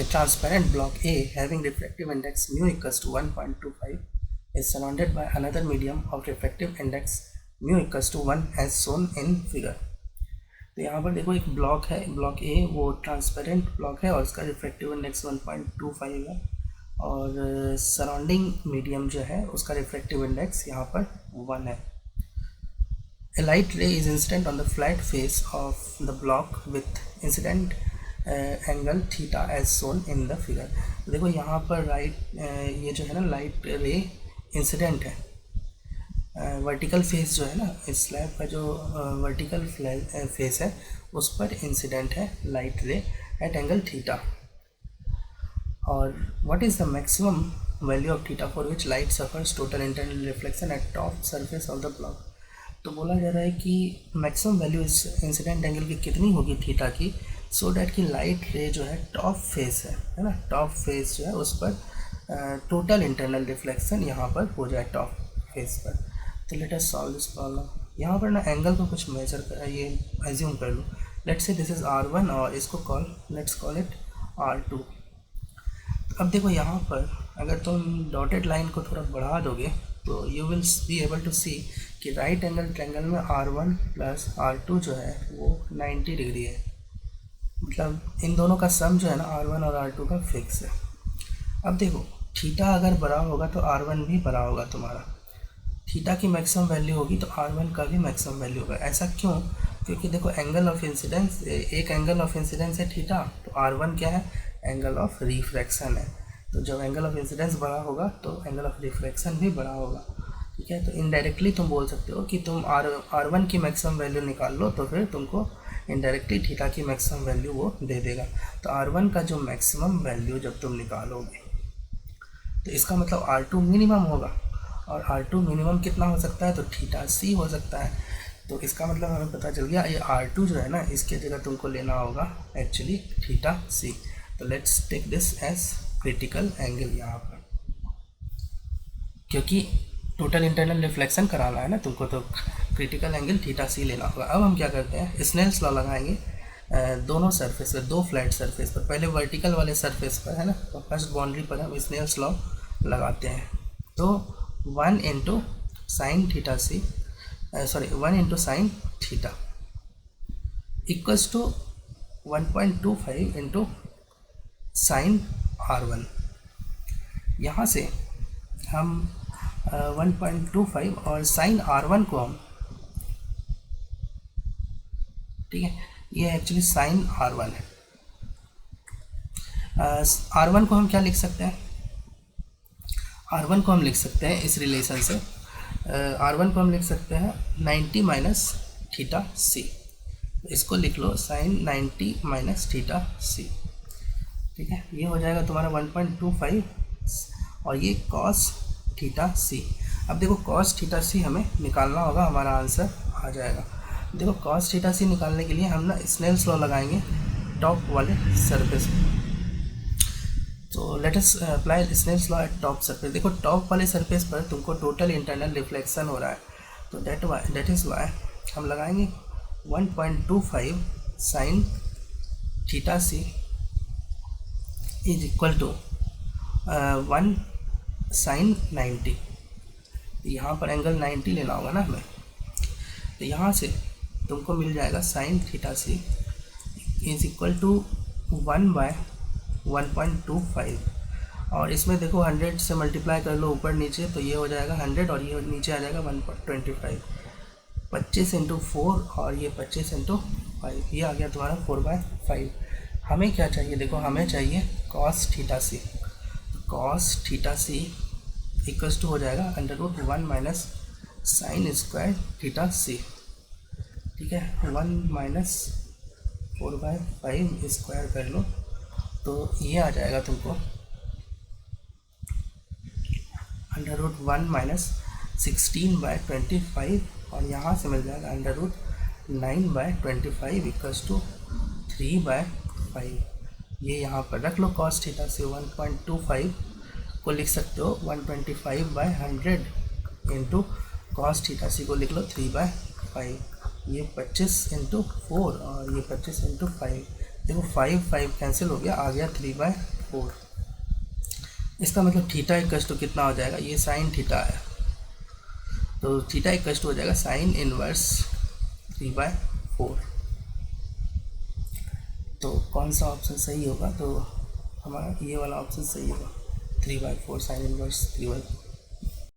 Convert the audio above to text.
A transparent block A having refractive index mu equals to 1.25 is surrounded by another medium of refractive index mu equals to 1 as shown in figure. तो यहाँ पर देखो एक block है, block ए वो transparent block है और उसका रिफ्रैक्टिव इंडेक्स 1.25 है और सराउंडिंग मीडियम जो है उसका रिफ्रैक्टिव इंडेक्स यहाँ पर 1 है. A light ray is incident on the flat face of the block with incident angle theta as shown in the figure. देखो यहाँ पर ये जो है ना लाइट रे इंसिडेंट है, वर्टिकल फेस जो है ना इस स्लैब का जो वर्टिकल फेस है उस पर इंसिडेंट है light ray at angle theta. और what is the maximum value of theta for which light suffers total internal reflection at top surface of the block. तो बोला जा रहा है कि मैक्सिमम वैल्यू इस इंसिडेंट एंगल की कितनी होगी थीटा की, सो डैट कि लाइट रे जो है टॉप फेस है ना, टॉप फेस जो है उस पर टोटल इंटरनल रिफ्लेक्शन यहाँ पर हो जाए टॉप फेस पर. तो let us solve this problem. यहाँ पर ना एंगल को कुछ मेजर कर ये एज्यूम कर लो. Let's say this is R1 और इसको लेट्स कॉल इट R2. अब देखो यहाँ पर अगर तुम डॉटेड लाइन को थोड़ा बढ़ा दोगे तो you will be able to see कि राइट एंगल ट्रायंगल में R1 प्लस R2 जो है वो 90 डिग्री है. मतलब इन दोनों का सम जो है ना R1 और R2 का फिक्स है. अब देखो थीटा अगर बड़ा होगा तो R1 भी बड़ा होगा तुम्हारा. थीटा की मैक्सिमम वैल्यू होगी तो R1 का भी मैक्सिमम वैल्यू होगा. ऐसा क्यों? क्योंकि देखो एंगल ऑफ इंसिडेंस, एक एंगल ऑफ इंसिडेंस है थीटा, तो R1 क्या है? एंगल ऑफ रिफ्रैक्शन है. तो जब एंगल ऑफ इंसिडेंस बड़ा होगा तो एंगल ऑफ रिफ्रैक्शन भी बड़ा होगा. ठीक है, तो इनडायरेक्टली तुम बोल सकते हो कि तुम R1 की मैक्सिमम वैल्यू निकाल लो तो फिर तुमको इनडायरेक्टली थीटा की मैक्सिमम वैल्यू वो दे देगा. तो R1 का जो मैक्सिमम वैल्यू जब तुम निकालोगे तो इसका मतलब R2 मिनिमम होगा. और R2 मिनिमम कितना हो सकता है? तो थीटा C हो सकता है. तो इसका मतलब हमें पता चल गया ये R2 जो है ना इसके जगह तुमको लेना होगा एक्चुअली थीटा C. तो let's take this as critical angle यहाँ पर, क्योंकि टोटल इंटरनल रिफ्लेक्शन कराना है ना तुमको, तो क्रिटिकल एंगल थीटा C लेना होगा. अब हम क्या करते हैं, स्नेल्स लॉ लगाएंगे दोनों सरफेस पर, दो फ्लैट सरफेस पर. पहले वर्टिकल वाले सरफेस पर है ना, तो फर्स्ट बाउंड्री पर हम स्नेल्स लॉ लगाते हैं. तो 1 into sine theta C, 1 into sine theta equals to 1.25 into sine R1. यहाँ से हम 1.25 और साइन R1 को हम, ठीक है, ये एक्चुअली साइन R1 है. R1 को हम क्या लिख सकते हैं? R1 को हम लिख सकते हैं इस रिलेशन से, R1 को हम लिख सकते हैं 90 माइनस थीटा C. इसको लिख लो साइन 90 माइनस थीटा C. ठीक है, ये हो जाएगा तुम्हारा 1.25 और ये कॉस थीटा C. अब देखो कॉस थीटा C हमें निकालना होगा, हमारा आंसर आ जाएगा. देखो कॉस थीटा C निकालने के लिए हम ना स्नेल्स लॉ लगाएंगे टॉप वाले सरफेस पे. तो let us apply Snell's law at top surface. देखो टॉप वाले सरफेस पर तुमको टोटल इंटरनल रिफ्लेक्शन हो रहा है, तो दैट इज़ वाई हम लगाएंगे 1.25 sine theta C is equal to 1 sine 90. यहाँ पर एंगल 90 लेना होगा ना हमें, तो यहाँ से तुमको मिल जाएगा sine theta C is equal to 1/1.25. और इसमें देखो 100 से मल्टीप्लाई कर लो ऊपर नीचे, तो ये हो जाएगा 100 और ये नीचे आ जाएगा 1.25. 25 इंटू 4 और ये 25 इंटू 5, ये आ गया तुम्हारा 4/5. हमें क्या चाहिए? देखो हमें चाहिए cos theta C. Cos theta C equals to हो जाएगा √1 minus sine square theta C. ठीक है, 1 माइनस 4/5 स्क्वायर कर लो तो ये आ जाएगा तुमको √1 माइनस 16/25 और यहाँ से मिल जाएगा √9/25 इक्वल्स टू 3/5. ये यहाँ पर रख लो कॉस थीटा से 1.25 को लिख सकते हो 125/100 इंटू कॉस थीटा C को लिख लो 3/5. ये 25 इंटू 4 और ये 25 इंटू 5 देखो 5 कैंसिल हो गया, आ गया 3/4। इसका मतलब थीटा इक्वल टू कितना हो जाएगा, ये साइन थीटा है तो थीटा इक्वल टू हो जाएगा साइन इनवर्स 3/4। तो कौन सा ऑप्शन सही होगा, तो हमारा ये वाला ऑप्शन सही होगा, 3/4 साइन इनवर्स 3/4।